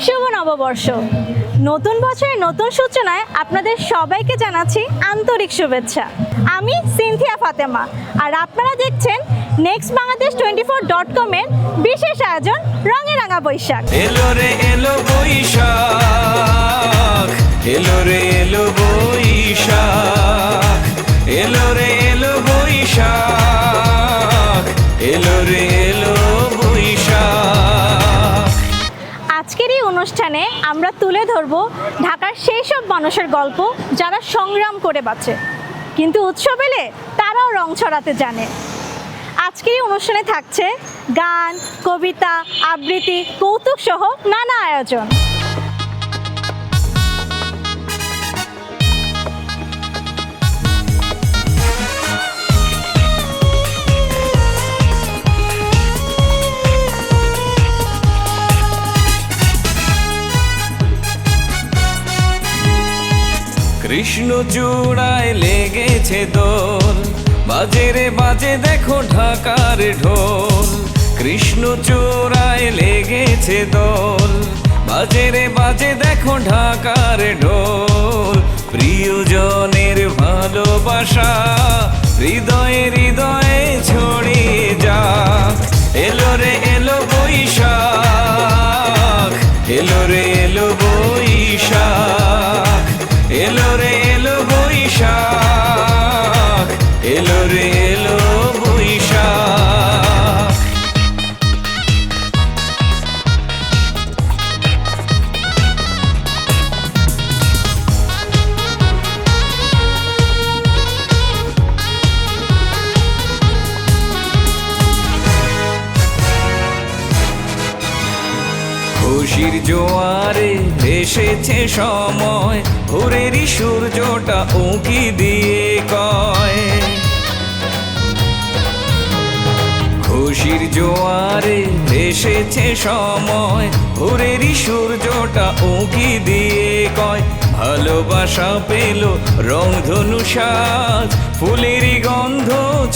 শুভ নববর্ষ, নতুন বছরের নতুন সূচনায় আপনাদের সবাইকে জানাচ্ছি আন্তরিক শুভেচ্ছা। আমি সিনথিয়া ফাতেমা, আর আপনারা দেখছেন নেক্সট বাংলাদেশ 24.com এর বিশেষ আয়োজন রঙে রাঙা বৈশাখ। এলো রে এলো বৈশাখ, এলো রে এলো বৈশাখ, এলো রে এলো বৈশাখ, এলো রে এলো বৈশাখ। আজকের এই অনুষ্ঠানে আমরা তুলে ধরব ঢাকার সেই সব মানুষের গল্প যারা সংগ্রাম করে বাঁচে, কিন্তু উৎসব এলে তারাও রং ছড়াতে জানে। আজকের এই অনুষ্ঠানে থাকছে গান, কবিতা, আবৃত্তি, কৌতুক সহ নানা আয়োজন। কৃষ্ণ চূড়ায় লেগেছে দোল, বাজে রে বাজে দেখো ঢাকার ঢোল। কৃষ্ণ চূড়ায় লেগেছে দোল, বাজে রে বাজে দেখো ঢাকার ঢোল। প্রিয়জনের ভালোবাসা হৃদয়ে হৃদয়ে ছড়িয়ে যাক। এলো রে এলো বৈশাখ, এলো রে এলো বৈশাখ, এলো রে এলো বৈশাখ, এলো রে এলো বৈশাখ। খুশির জোয়ারে এসেছে সময়, ভোরেরই সূর্যটা উঁকি দিয়ে কয়। খুশির জোয়ারে এসেছে সময়, ভোরেরই সূর্যটা উঁকি দিয়ে কয়। ভালোবাসা পেল রংধনু সাজ, ফুলেরই গন্ধ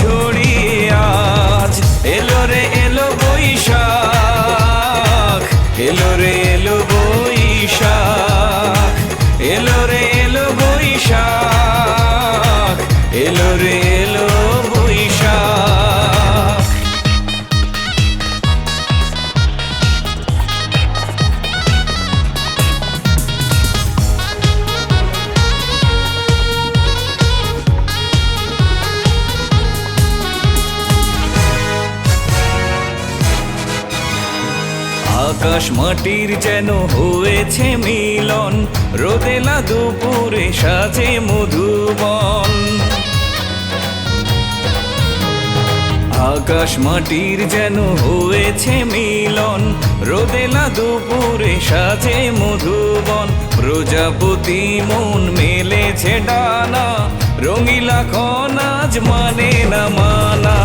ছড়িয়ে আজ। এলো রে এলো বৈশাখ, এলো রে এলো বৈশাখ, এলো রে এলো বৈশাখ, এলো রে এলো বৈশাখ। আকাশ মাটির যেন হয়েছে মিলন, রোদেলা দুপুরে সাজে মধুবন। আকাশ মাটির যেন হয়েছে মিলন, রোদেলা দুপুরে সাজে মধুবন। প্রজাপতি মন মেলেছে ডানা, রঙিলা খনাজ মানে না মানা।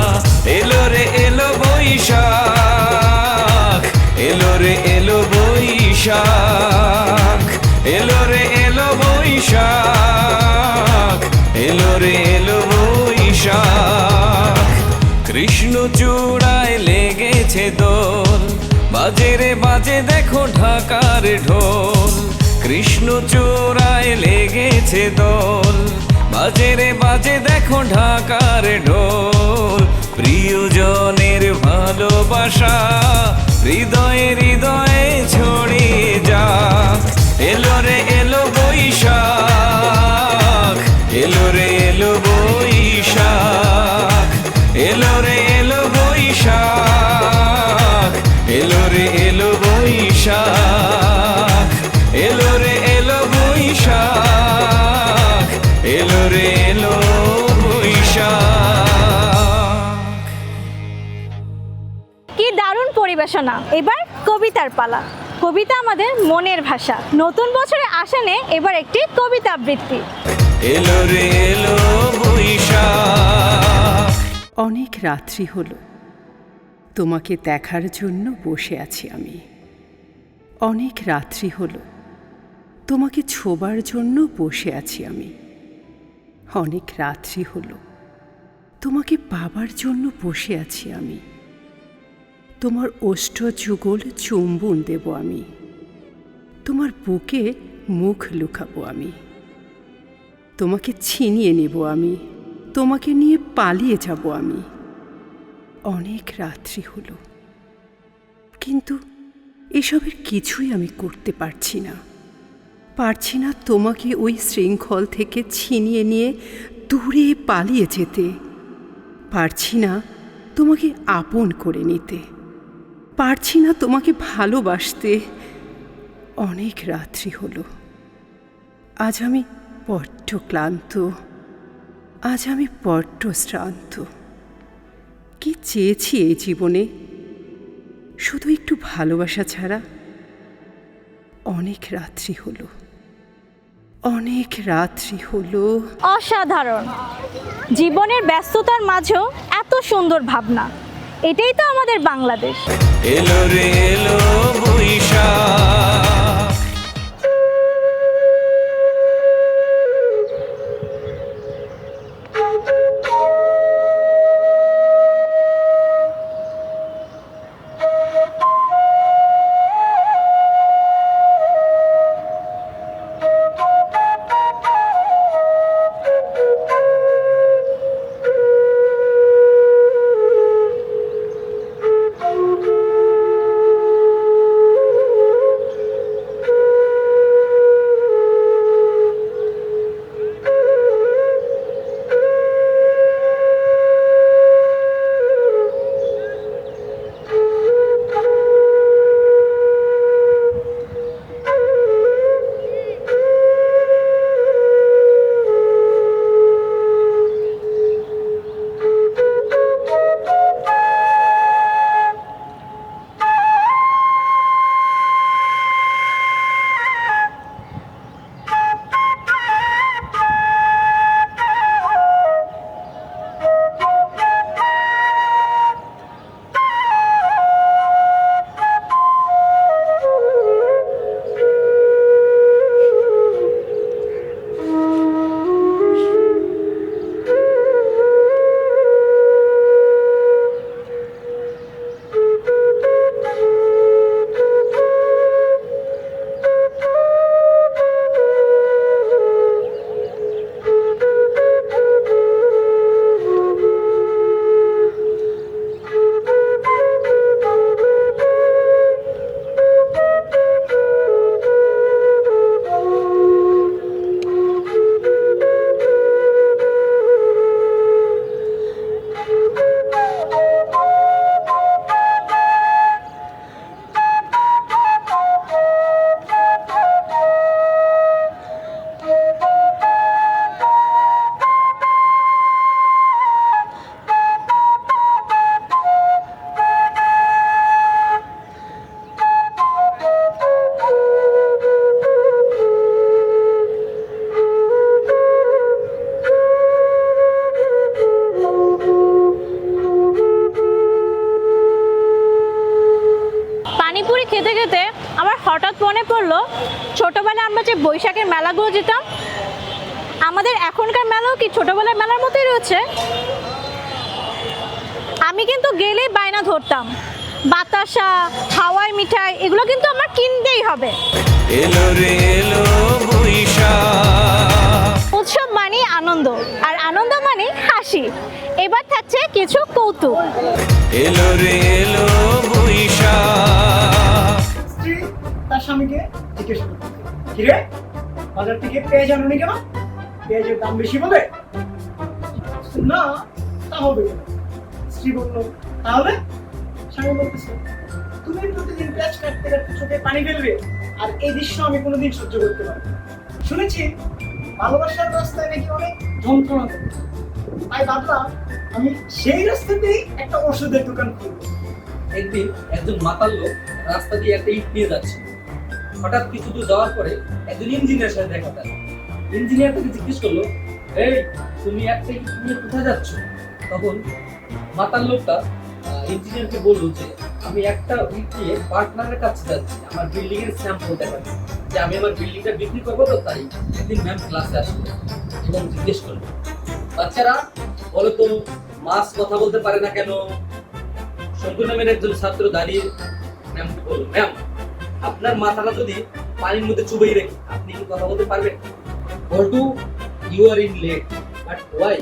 এলো রে এলো বৈশাখ, এলো রে এলো বৈশাখ, এলো রে এলো বৈশাখ, এলো রে এলো বৈশাখ। কৃষ্ণ চূড়ায় লেগেছে দোল, বাজে রে বাজে দেখো ঢাকার ঢোল। কৃষ্ণ চূড়ায় লেগেছে দোল, বাজে রে বাজে দেখো ঢাকার ঢোল। প্রিয়জনের ভালোবাসা হৃদয়ে হৃদয়ে ছড়িয়ে যাক। এলো রে এলো বৈশাখ, এলো রে এলো বৈশাখ, এলো রে এলো বৈশাখ, এলো রে এলো বৈশাখ, এলো রে এলো বৈশাখ, এলো রে এলো বৈশাখ। কি দারুণ পরিবেশনা! এবার কবিতার পালা। কবিতা আমাদের মনের ভাষা। নতুন বছরে আসনে এবার একটি কবিতা আবৃত্তি। এলো রে এলো বৈশাখ। অনেক রাত্রি হলো, তোমাকে দেখার জন্য বসে আছি আমি। অনেক রাত্রি হলো, তোমাকে ছোবার জন্য বসে আছি আমি। অনেক রাত্রি হলো, তোমাকে পাবার জন্য বসে আছি আমি। তোমার ওষ্ঠ যুগল চুম্বন দেব আমি। তোমার বুকে মুখ লুকাবো আমি, তোমাকে ছিনিয়ে নেব আমি, তোমাকে নিয়ে পালিয়ে যাব আমি। অনেক রাত্রি হলো, কিন্তু এসবের কিছুই আমি করতে পারছি না। পারছি না তোমাকে ওই শৃঙ্খল থেকে ছিনিয়ে নিয়ে দূরে পালিয়ে যেতে। পারছি না তোমাকে আপন করে নিতে। পারছি না তোমাকে ভালোবাসতে। অনেক রাত্রি হলো, আজ আমি বড্ড ক্লান্ত, আজ আমি বড্ড শ্রান্ত। কি চেয়েছি এই জীবনে? শুধু একটু ভালোবাসা ছাড়া। অনেক রাত্রি হলো, অনেক রাত্রি হলো। অসাধারণ! জীবনের ব্যস্ততার মাঝেও এত সুন্দর ভাবনা, এটাই তো আমাদের বাংলাদেশ। এলো রে এলো বৈশাখ, পানিপুরি খেতে খেতে আমার হঠাৎ মনে পড়লো ছোটবেলায় আমরা যে বৈশাখের মেলাগুলো যেতাম, আমাদের এখনকার মেলাও কি ছোটবেলার মেলার মতোই রয়েছে? আমি কিন্তু গেলেই বায়না ধরতাম, বাতাসা, হাওয়াই মিঠাই এগুলো কিন্তু আমার কিনতেই হবে। এলো রে এলো বৈশাখ, উৎসব মানে আনন্দ, আর আনন্দ মানে হাসি। এবার থাকছে কিছু কৌতুক। এলো রে এলো বৈশাখ, স্ত্রী তার স্বামীকে জিজ্ঞেস করতে, কিরে বাজার থেকে পেঁয়াজ আনুনি কেন? পেঁয়াজের দাম বেশি বলে? না, তা হবে কেন? স্ত্রী বলল, তাহলে? স্বামী বলতেছে, তুমি প্রতিদিন পেঁয়াজ কাটতে কাটতে চোখে পানি ফেলবে, আর এই দৃশ্য আমি কোনোদিন সহ্য করতে পারবো না। শুনেছি ভালোবাসার রাস্তায় নাকি অনেক যন্ত্রণা থাকে, তাই ভাবলাম আমি সেই রাস্তাতেই একটা ওষুধের দোকান খুলবো। একদিন একজন মাতাল লোক রাস্তা দিয়ে একটা ইট নিয়ে যাচ্ছে। হঠাৎ কিছু দূর যাওয়ার পরে একজন ইঞ্জিনিয়ার সাথে দেখা যায়। ইঞ্জিনিয়ার তাকে জিজ্ঞেস করলো, এই তুমি একটা ইট নিয়ে কোথায় যাচ্ছ? তখন মাতাল লোকটা ইঞ্জিনিয়ারকে বললো যে আমি একটা ইট নিয়ে পার্টনারের কাছে যাচ্ছি, আমার বিল্ডিং এর স্যাম্পল দেখাতে, যে আমি আমার বিল্ডিংটা বিক্রি করবো, তো তাই একদিন ম্যাম ক্লাসে আসলো এবং জিজ্ঞেস করলো, বাচ্চারা বলো তো মাছ কথা বলতে পারে না কেন? শঙ্কর নামের একজন ছাত্র দাঁড়িয়ে ম্যামকে বলল, ম্যাম আপনার মাথাটা যদি পানির মধ্যে চুবাই রাখি। আপনি কি কথা বলতে পারবেন? Boltu, you are in late, but why?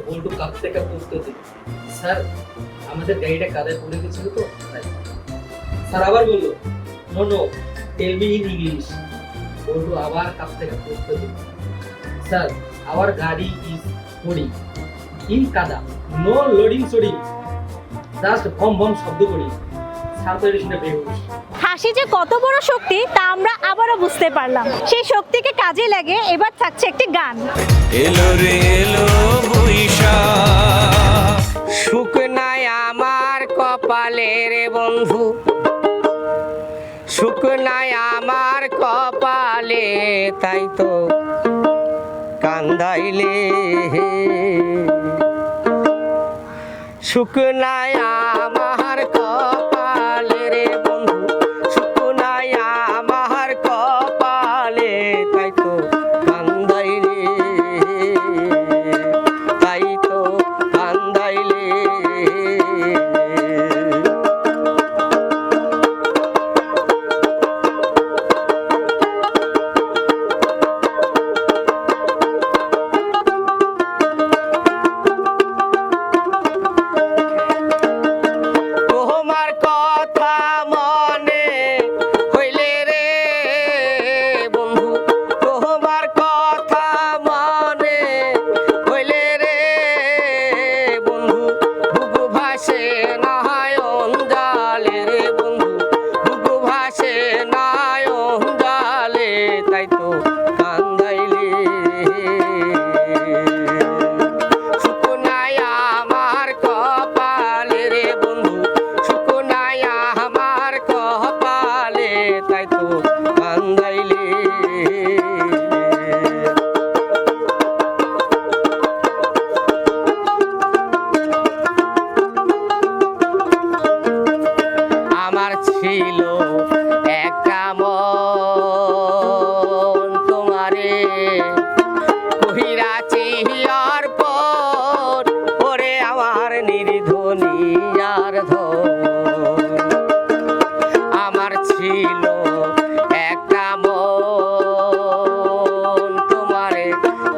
Boltu কাঁপতে কাঁপতে উত্তর দিল, স্যার আমাদের গাড়িটা কাদায় পড়ে গেছিল তো তাই। স্যার আবার বললো, no no, tell me in English. Boltu আবার কাঁপতে কাঁপতে উত্তর দিল, স্যার আওয়ার গাড়ি ইজ পড়ি ইন কাদা, নো লোডিং সোডিং, জাস্ট ভম ভম শব্দ করি। স্যার তো এটা শুনে বেহুশ। হাসি যে কত বড় শক্তি তা আমরা আবারও বুঝতে পারলাম। সেই শক্তিকে কাজে লাগে এবার থাকছে একটি গান। এলো রে এলো বৈশাখ, সুখ নাই আমার কপালে রে বন্ধু, সুখ নাই আমার কপালে, তাই তো কান্দাইলে। সুখ নাই আমার কপালে রে বন্ধু, সুখ নাই আমার কপালে, তাই তো কান্দাইলে, তাই তো কান্দাইলে। তোমার কথা মনে হইলে রে বন্ধু, তোমার কথা মনে হইলে রে বন্ধু, বুকু ভাসে নয়ন জালে রে বন্ধু, বুকু ভাসে নয়ন জালে, তাই তো কান্দাইলে। সুখ নাই আমার কপালে রে বন্ধু, সুখ নাই আমার কপালে, তাই তো কান্দাইলে। আমার ছিল একটা মন তোমারে কহিরাছি অর্পণ, ওরে আমার নির্ধনী আর ধন। আমার ছিল একটা মন তোমারে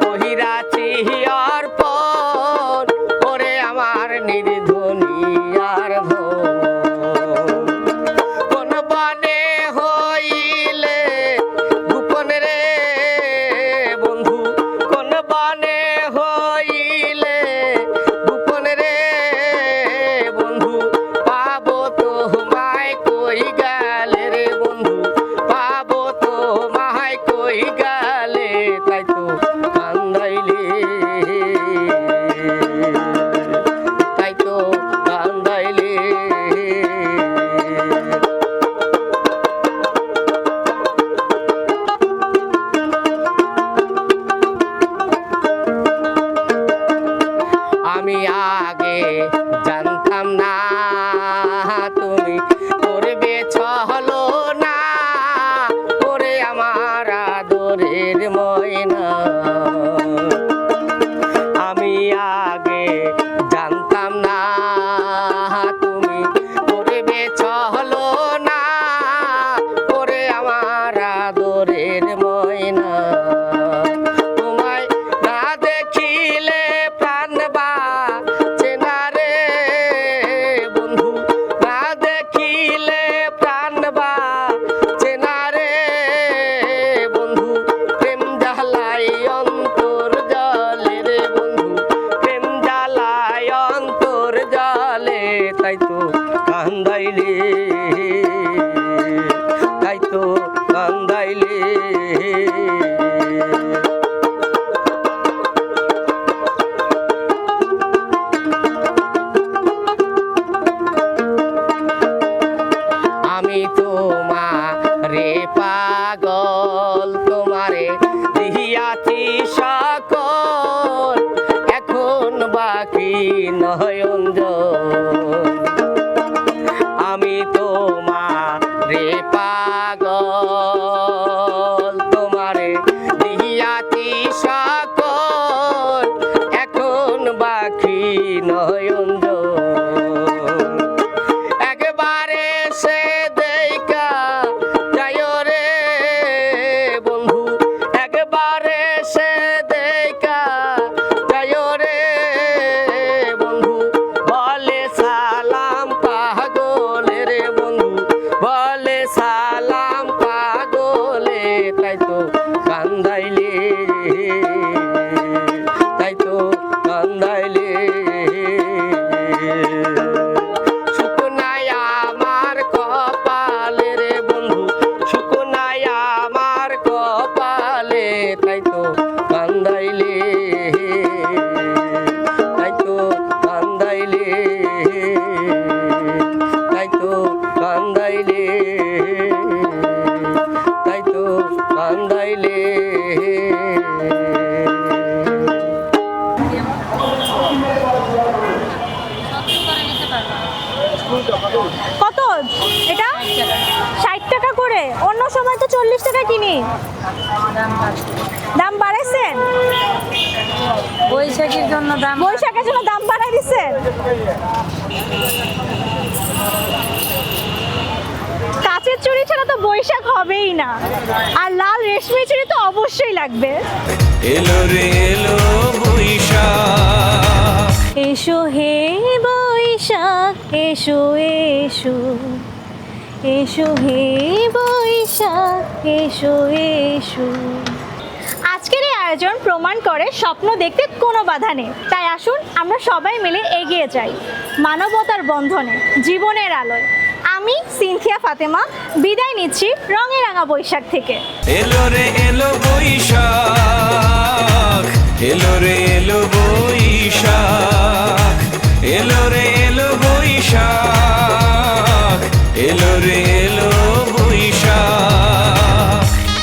কহিরাছি অর্পণ, ওরে আমার নির্ধনী আর ধন। কোন বনে হইলে গোপন রে বন্ধু, কোন বনে হইলে গোপন রে বন্ধু, পাবো তোমায় কই গেলে রে বন্ধু, পাবো তোমায় কই গেলে, তাই তো কান্দাইলে, তাই তো কান্দাইলে। আমি আগে জানতাম না তুমি করবে ছলো না, ওরে আমার আদরের ময়না। আমি আগে জানতাম না তুমি করবে ছলো না, ওরে আমার আদরের ময়না। তোমায় না দেখিলে প্রাণ বাঁচে না রে বন্ধু, না দেখিলে প্রাণ বাঁচে না রে বন্ধু, প্রেম জ্বালাই অন্তর জলে রে বন্ধু, প্রেম জ্বালাই অন্তর জলে, তাই তো কান্দাইলে, তাই তো কান্দাইলে। আমি তোমারে পাগল তোমারে দিয়াছি সকল, এখন বাকি নয়ন জল। আমি তোমারে পাগল তোমারে দিয়াছি সকল, এখন বাকি নয়ন জল। একবারে সে দেখা যায় রে চাইলে। কত এটা? 60 টাকা করে। অন্য সময় তো 40 টাকা কিনি। দাম বাড়াইছেন? বৈশাখীর জন্য দাম বৈশাখের জন্য দাম বাড়াই দিচ্ছেন? কাচের চুড়ি ছাড়া তো বৈশাখ হবেই না, আর লাল রেশমি চুড়ি তো অবশ্যই লাগবে। এলো রে এলো বৈশাখ এসো হে বৈশাখ এসো এসো, এসো হে বৈশাখ এসো এসো। আজকের এই আয়োজন প্রমাণ করে স্বপ্ন দেখতে কোনো বাধা নেই। তাই আসুন আমরা সবাই মিলে এগিয়ে যাই মানবতার বন্ধনে, জীবনের আলোয়। আমি সিনথিয়া ফাতেমা বিদায় নিচ্ছি রঙে রাঙা বৈশাখ থেকে। এলো রে এলো বৈশাখ এলো রে এলো বৈশাখ এলো রে এলো বৈশাখ এলো রে এলো